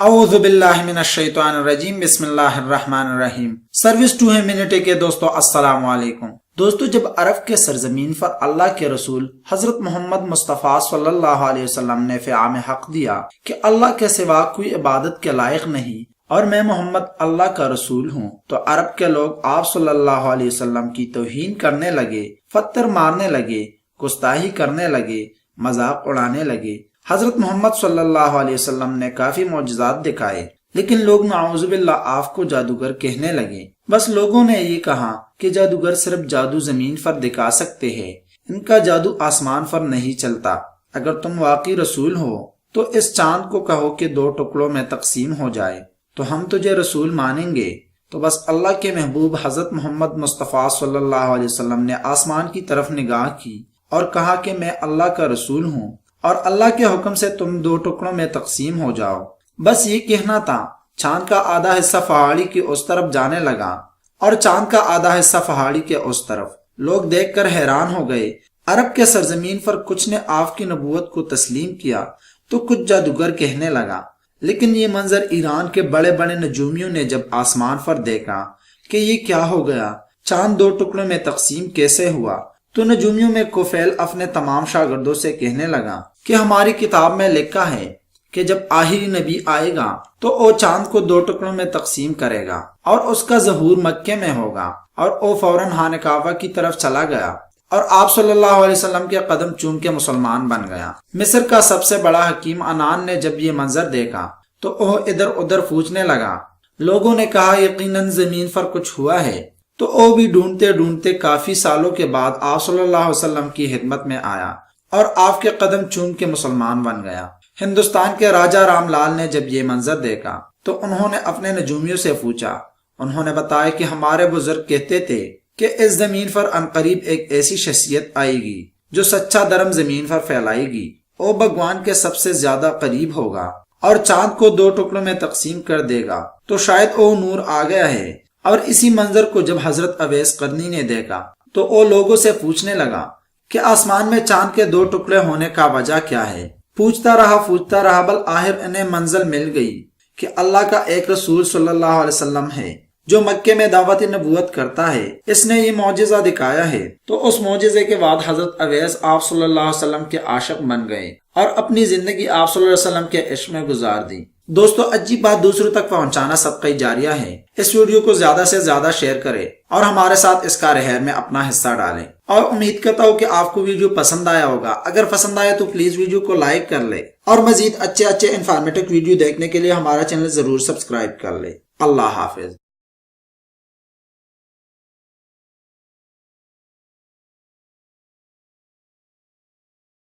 اعوذ باللہ من الشیطان الرجیم، بسم اللہ الرحمن الرحیم۔ سروس ٹو ہیومینٹی کے دوستو السلام علیکم۔ دوستو، جب عرب کے سرزمین پر اللہ کے رسول حضرت محمد مصطفیٰ صلی اللہ علیہ وسلم نے فعام حق دیا کہ اللہ کے سوا کوئی عبادت کے لائق نہیں اور میں محمد اللہ کا رسول ہوں، تو عرب کے لوگ آپ صلی اللہ علیہ وسلم کی توہین کرنے لگے، پتھر مارنے لگے، گستاخی کرنے لگے، مذاق اڑانے لگے۔ حضرت محمد صلی اللہ علیہ وسلم نے کافی معجزات دکھائے، لیکن لوگ نعوذ باللہ آپ کو جادوگر کہنے لگے۔ بس لوگوں نے یہ کہا کہ جادوگر صرف جادو زمین پر دکھا سکتے ہیں، ان کا جادو آسمان پر نہیں چلتا۔ اگر تم واقعی رسول ہو تو اس چاند کو کہو کہ 2 ٹکڑوں میں تقسیم ہو جائے تو ہم تجھے رسول مانیں گے۔ تو بس اللہ کے محبوب حضرت محمد مصطفیٰ صلی اللہ علیہ وسلم نے آسمان کی طرف نگاہ کی اور کہا کہ میں اللہ کا رسول ہوں اور اللہ کے حکم سے تم 2 ٹکڑوں میں تقسیم ہو جاؤ۔ بس یہ کہنا تھا۔ چاند کا آدھا حصہ پہاڑی کی اس طرف جانے لگا اور چاند کا آدھا حصہ پہاڑی کے اس طرف۔ لوگ دیکھ کر حیران ہو گئے۔ عرب کے سرزمین پر کچھ نے آپ کی نبوت کو تسلیم کیا تو کچھ جادوگر کہنے لگا۔ لیکن یہ منظر ایران کے بڑے بڑے نجومیوں نے جب آسمان پر دیکھا کہ یہ کیا ہو گیا، چاند 2 ٹکڑوں میں تقسیم کیسے ہوا، تو نجومیوں میں کوفیل اپنے تمام شاگردوں سے کہنے لگا کہ ہماری کتاب میں لکھا ہے کہ جب آخری نبی آئے گا تو وہ چاند کو 2 ٹکڑوں میں تقسیم کرے گا اور اس کا ظہور مکے میں ہوگا، اور وہ فوراً خانہ کعبہ کی طرف چلا گیا اور آپ صلی اللہ علیہ وسلم کے قدم چوم کے مسلمان بن گیا۔ مصر کا سب سے بڑا حکیم انان نے جب یہ منظر دیکھا تو وہ ادھر ادھر پوچھنے لگا۔ لوگوں نے کہا یقیناً زمین پر کچھ ہوا ہے، تو وہ بھی ڈھونڈتے ڈھونڈتے کافی سالوں کے بعد آپ صلی اللہ علیہ وسلم کی خدمت میں آیا اور آپ کے قدم چوم کے مسلمان بن گیا۔ ہندوستان کے راجہ رام لال نے جب یہ منظر دیکھا تو انہوں نے اپنے نجومیوں سے پوچھا۔ انہوں نے بتایا کہ ہمارے بزرگ کہتے تھے کہ اس زمین پر عنقریب ایک ایسی شخصیت آئے گی جو سچا دھرم زمین پر پھیلائے گی، وہ بھگوان کے سب سے زیادہ قریب ہوگا اور چاند کو 2 ٹکڑوں میں تقسیم کر دے گا، تو شاید وہ نور آ گیا ہے۔ اور اسی منظر کو جب حضرت اویس قرنی نے دیکھا تو وہ لوگوں سے پوچھنے لگا کہ آسمان میں چاند کے 2 ٹکڑے ہونے کا وجہ کیا ہے۔ پوچھتا رہا بل آخر انہیں منزل مل گئی کہ اللہ کا ایک رسول صلی اللہ علیہ وسلم ہے جو مکے میں دعوت نبوت کرتا ہے، اس نے یہ معجزہ دکھایا ہے۔ تو اس معجزے کے بعد حضرت اویس آپ صلی اللہ علیہ وسلم کے عاشق بن گئے اور اپنی زندگی آپ صلی اللہ علیہ وسلم کے عشق میں گزار دی۔ دوستو، اچھی بات دوسروں تک پہنچانا صدقہ جاریہ ہے۔ اس ویڈیو کو زیادہ سے زیادہ شیئر کریں اور ہمارے ساتھ اس کارہر میں اپنا حصہ ڈالیں، اور امید کرتا ہوں کہ آپ کو ویڈیو پسند آیا ہوگا۔ اگر پسند آیا تو پلیز ویڈیو کو لائک کر لیں اور مزید اچھے انفارمیٹو ویڈیو دیکھنے کے لیے ہمارا چینل ضرور سبسکرائب کر لیں۔ اللہ حافظ۔